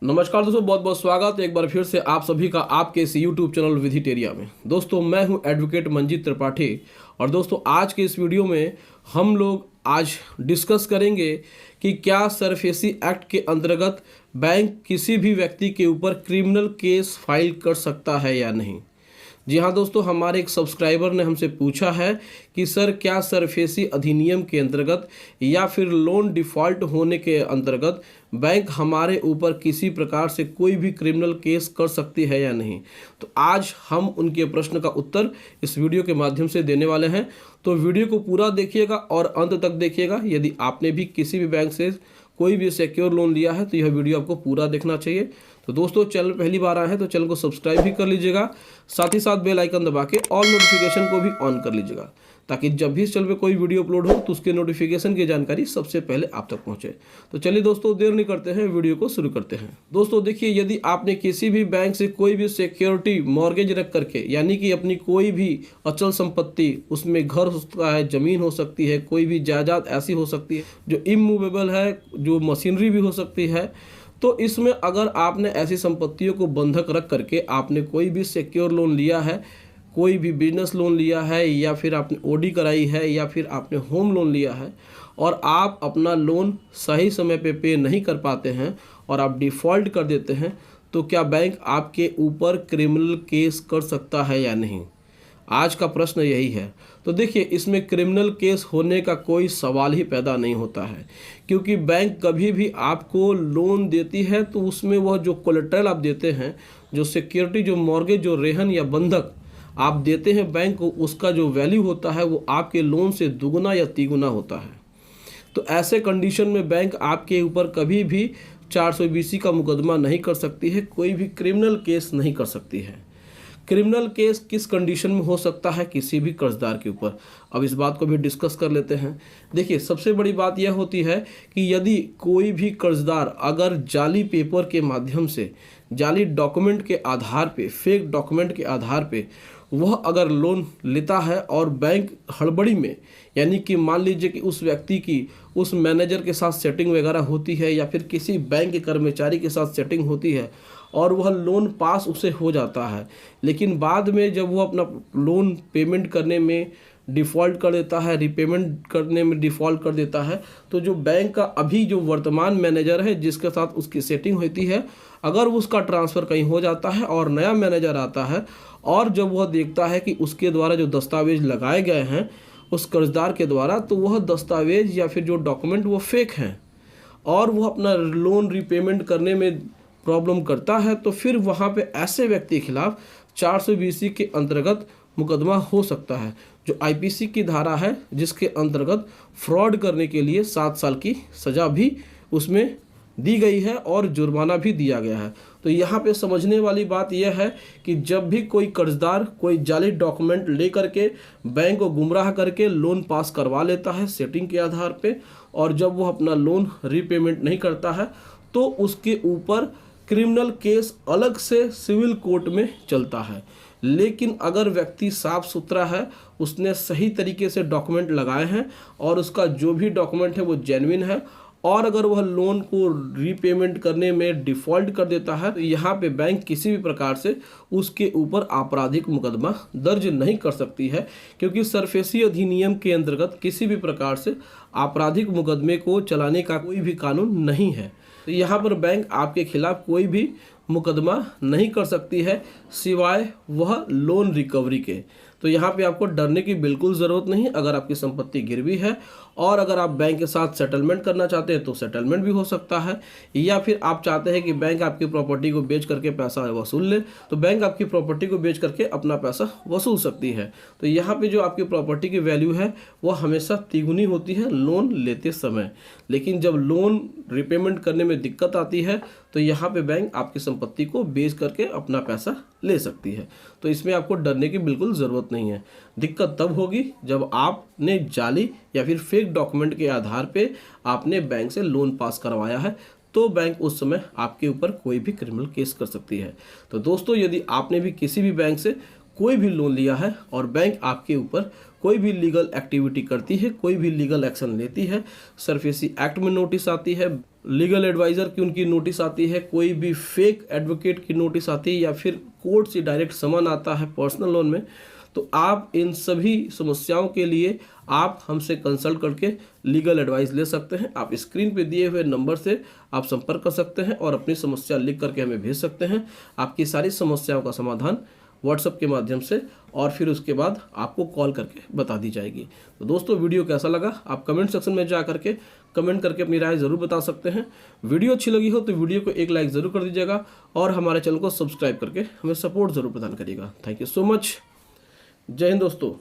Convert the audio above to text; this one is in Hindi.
नमस्कार दोस्तों, बहुत बहुत स्वागत है एक बार फिर से आप सभी का आपके इस यूट्यूब चैनल विधिटेरिया में। दोस्तों मैं हूं एडवोकेट मंजीत त्रिपाठी और दोस्तों आज के इस वीडियो में हम लोग आज डिस्कस करेंगे कि क्या सरफेसी एक्ट के अंतर्गत बैंक किसी भी व्यक्ति के ऊपर क्रिमिनल केस फाइल कर सकता है या नहीं। जी हाँ दोस्तों, हमारे एक सब्सक्राइबर ने हमसे पूछा है कि सर क्या सरफेसी अधिनियम के अंतर्गत या फिर लोन डिफ़ॉल्ट होने के अंतर्गत बैंक हमारे ऊपर किसी प्रकार से कोई भी क्रिमिनल केस कर सकती है या नहीं। तो आज हम उनके प्रश्न का उत्तर इस वीडियो के माध्यम से देने वाले हैं। तो वीडियो को पूरा देखिएगा और अंत तक देखिएगा। यदि आपने भी किसी भी बैंक से कोई भी सिक्योर लोन लिया है तो यह वीडियो आपको पूरा देखना चाहिए। तो दोस्तों चैनल पहली बार आए हैं तो चैनल को सब्सक्राइब भी कर लीजिएगा, साथ ही साथ बेल आइकन दबा के ऑल नोटिफिकेशन को भी ऑन कर लीजिएगा, ताकि जब भी इस चैनल पे कोई वीडियो अपलोड हो तो उसके नोटिफिकेशन की जानकारी सबसे पहले आप तक पहुंचे। तो चलिए दोस्तों देर नहीं करते हैं, वीडियो को शुरू करते हैं। दोस्तों देखिए, यदि आपने किसी भी बैंक से कोई भी सिक्योरिटी मॉर्गेज रख करके, यानी कि अपनी कोई भी अचल संपत्ति, उसमें घर हो सकता है, ज़मीन हो सकती है, कोई भी जायदाद ऐसी हो सकती है जो इमूवेबल है, जो मशीनरी भी हो सकती है, तो इसमें अगर आपने ऐसी संपत्तियों को बंधक रख करके आपने कोई भी सिक्योर लोन लिया है, कोई भी बिजनेस लोन लिया है, या फिर आपने ओडी कराई है, या फिर आपने होम लोन लिया है और आप अपना लोन सही समय पे नहीं कर पाते हैं और आप डिफ़ॉल्ट कर देते हैं, तो क्या बैंक आपके ऊपर क्रिमिनल केस कर सकता है या नहीं। आज का प्रश्न यही है। तो देखिए, इसमें क्रिमिनल केस होने का कोई सवाल ही पैदा नहीं होता है, क्योंकि बैंक कभी भी आपको लोन देती है तो उसमें वह जो कोलेटरल आप देते हैं, जो सिक्योरिटी, जो मॉर्गेज, जो रेहन या बंधक आप देते हैं बैंक को, उसका जो वैल्यू होता है वो आपके लोन से दुगुना या तिगुना होता है। तो ऐसे कंडीशन में बैंक आपके ऊपर कभी भी 420 का मुकदमा नहीं कर सकती है, कोई भी क्रिमिनल केस नहीं कर सकती है। क्रिमिनल केस किस कंडीशन में हो सकता है किसी भी कर्जदार के ऊपर, अब इस बात को भी डिस्कस कर लेते हैं। देखिए, सबसे बड़ी बात यह होती है कि यदि कोई भी कर्जदार अगर जाली पेपर के माध्यम से, जाली डॉक्यूमेंट के आधार पे, फेक डॉक्यूमेंट के आधार पे वह अगर लोन लेता है और बैंक हड़बड़ी में, यानी कि मान लीजिए कि उस व्यक्ति की उस मैनेजर के साथ सेटिंग वगैरह होती है या फिर किसी बैंक के कर्मचारी के साथ सेटिंग होती है और वह लोन पास उसे हो जाता है, लेकिन बाद में जब वो अपना लोन पेमेंट करने में डिफ़ॉल्ट कर देता है, रीपेमेंट करने में डिफ़ॉल्ट कर देता है, तो जो बैंक का अभी जो वर्तमान मैनेजर है जिसके साथ उसकी सेटिंग होती है, अगर उसका ट्रांसफ़र कहीं हो जाता है और नया मैनेजर आता है और जब वह देखता है कि उसके द्वारा जो दस्तावेज लगाए गए हैं उस कर्जदार के द्वारा, तो वह दस्तावेज या फिर जो डॉक्यूमेंट वो फेक हैं और वह अपना लोन रीपेमेंट करने में प्रॉब्लम करता है, तो फिर वहाँ पे ऐसे व्यक्ति के खिलाफ 420 के अंतर्गत मुकदमा हो सकता है, जो आईपीसी की धारा है, जिसके अंतर्गत फ्रॉड करने के लिए 7 साल की सज़ा भी उसमें दी गई है और जुर्माना भी दिया गया है। तो यहाँ पे समझने वाली बात यह है कि जब भी कोई कर्जदार कोई जाली डॉक्यूमेंट लेकर के बैंक को गुमराह करके लोन पास करवा लेता है सेटिंग के आधार पे, और जब वो अपना लोन रीपेमेंट नहीं करता है तो उसके ऊपर क्रिमिनल केस अलग से सिविल कोर्ट में चलता है। लेकिन अगर व्यक्ति साफ सुथरा है, उसने सही तरीके से डॉक्यूमेंट लगाए हैं और उसका जो भी डॉक्यूमेंट है वो जेन्युइन है, और अगर वह लोन को रीपेमेंट करने में डिफ़ॉल्ट कर देता है, तो यहाँ पे बैंक किसी भी प्रकार से उसके ऊपर आपराधिक मुकदमा दर्ज नहीं कर सकती है, क्योंकि सरफेसी अधिनियम के अंतर्गत किसी भी प्रकार से आपराधिक मुकदमे को चलाने का कोई भी कानून नहीं है। तो यहाँ पर बैंक आपके खिलाफ कोई भी मुकदमा नहीं कर सकती है सिवाय वह लोन रिकवरी के। तो यहाँ पे आपको डरने की बिल्कुल ज़रूरत नहीं। अगर आपकी संपत्ति गिरवी है और अगर आप बैंक के साथ सेटलमेंट करना चाहते हैं तो सेटलमेंट भी हो सकता है, या फिर आप चाहते हैं कि बैंक आपकी प्रॉपर्टी को बेच करके पैसा वसूल ले, तो बैंक आपकी प्रॉपर्टी को बेच करके अपना पैसा वसूल सकती है। तो यहाँ पे जो आपकी प्रॉपर्टी की वैल्यू है वो हमेशा तिगुनी होती है लोन लेते समय, लेकिन जब लोन रिपेमेंट करने में दिक्कत आती है तो यहाँ पे बैंक आपकी संपत्ति को बेच करके अपना पैसा ले सकती है। तो इसमें आपको डरने की बिल्कुल ज़रूरत नहीं है। दिक्कत तब होगी जब आपने जाली या फिर फेक डॉक्यूमेंट के आधार पे आपने बैंक से लोन पास करवाया है, तो बैंक उस समय आपके ऊपर कोई भी क्रिमिनल केस कर सकती है। तो दोस्तों, यदि आपने भी किसी भी बैंक से कोई भी लोन लिया है और बैंक आपके ऊपर कोई भी लीगल एक्टिविटी करती है, कोई भी लीगल एक्शन लेती है, सरफेसी एक्ट में नोटिस आती है, लीगल एडवाइज़र की उनकी नोटिस आती है, कोई भी फेक एडवोकेट की नोटिस आती है, या फिर कोर्ट से डायरेक्ट समन आता है पर्सनल लोन में, तो आप इन सभी समस्याओं के लिए आप हमसे कंसल्ट करके लीगल एडवाइस ले सकते हैं। आप स्क्रीन पे दिए हुए नंबर से आप संपर्क कर सकते हैं और अपनी समस्या लिख करके हमें भेज सकते हैं। आपकी सारी समस्याओं का समाधान व्हाट्सएप के माध्यम से और फिर उसके बाद आपको कॉल करके बता दी जाएगी। तो दोस्तों, वीडियो कैसा लगा आप कमेंट सेक्शन में जा करके कमेंट करके अपनी राय ज़रूर बता सकते हैं। वीडियो अच्छी लगी हो तो वीडियो को एक लाइक ज़रूर कर दीजिएगा और हमारे चैनल को सब्सक्राइब करके हमें सपोर्ट ज़रूर प्रदान करिएगा। Thank you so much. जय हिंद दोस्तों।